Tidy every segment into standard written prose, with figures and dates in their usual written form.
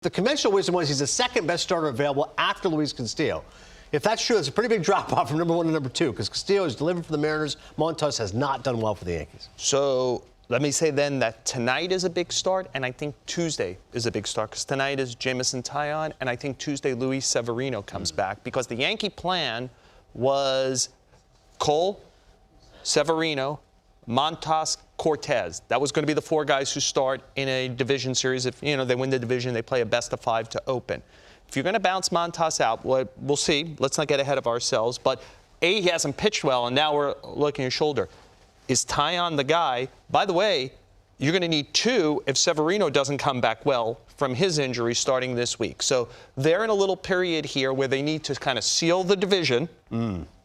The conventional wisdom was he's the second best starter available after Luis Castillo. If that's true, it's a pretty big drop-off from number 1 to number 2 because Castillo has delivered for the Mariners. Montas has not done well for the Yankees. So let me say then that tonight is a big start, and I think Tuesday is a big start because tonight is Jameson Taillon, and I think Tuesday Luis Severino comes back because the Yankee plan was Cole, Severino, Montas, Cortez. That was going to be the 4 guys who start in a division series. If they win the division, they play a best-of-5 to open. If you're going to bounce Montas out, we'll see. Let's not get ahead of ourselves. But he hasn't pitched well, and now we're looking at his shoulder. Is Taillon the guy? By the way, you're going to need 2 if Severino doesn't come back well from his injury starting this week. So they're in a little period here where they need to kind of seal the division,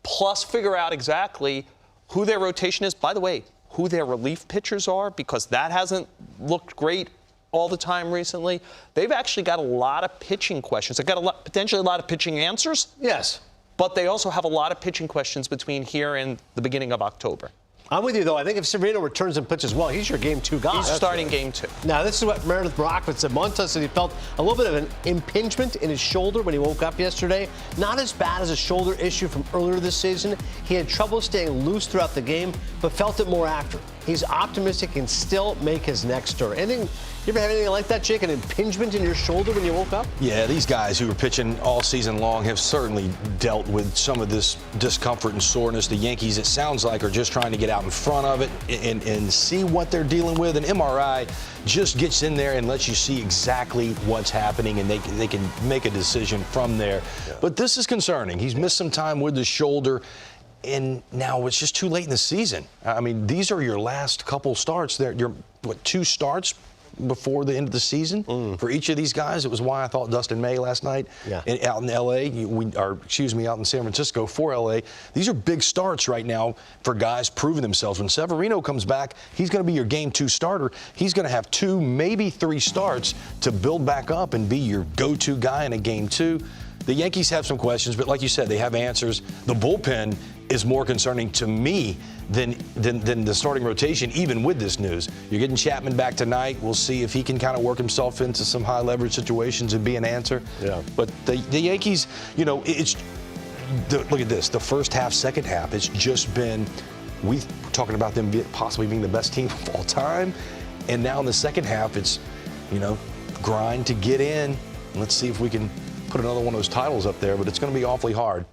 plus figure out exactly who their rotation is. By the way, who their relief pitchers are, because that hasn't looked great all the time recently. They've actually got a lot of pitching questions. They've got potentially a lot of pitching answers. Yes. But they also have a lot of pitching questions between here and the beginning of October. I'm with you, though. I think if Severino returns and pitches well, he's your Game 2 guy. He's starting Game 2. Now, this is what Meredith Brockman said. Montas said he felt a little bit of an impingement in his shoulder when he woke up yesterday. Not as bad as a shoulder issue from earlier this season. He had trouble staying loose throughout the game, but felt it more after. He's optimistic he can still make his next start. You ever have anything like that, Jake? An impingement in your shoulder when you woke up? Yeah, these guys who were pitching all season long have certainly dealt with some of this discomfort and soreness. The Yankees, it sounds like, are just trying to get out in front of it and see what they're dealing with. An MRI just gets in there and lets you see exactly what's happening, and they can make a decision from there. Yeah. But this is concerning. He's missed some time with the shoulder, and now it's just too late in the season. I mean, these are your last couple starts. You're 2 starts before the end of the season for each of these guys. It was why I thought Dustin May last night out in L.A., out in San Francisco for L.A. These are big starts right now for guys proving themselves. When Severino comes back, he's going to be your Game 2 starter. He's going to have 2, maybe 3 starts to build back up and be your go-to guy in a Game 2. The Yankees have some questions, but like you said, they have answers. The bullpen is more concerning to me than the starting rotation, even with this news. You're getting Chapman back tonight. We'll see if he can kind of work himself into some high-leverage situations and be an answer. Yeah. But the Yankees, look at this. The first half, second half, it's just been, we're talking about them possibly being the best team of all time. And now in the second half, it's, grind to get in. Let's see if we can put another one of those titles up there, but it's going to be awfully hard.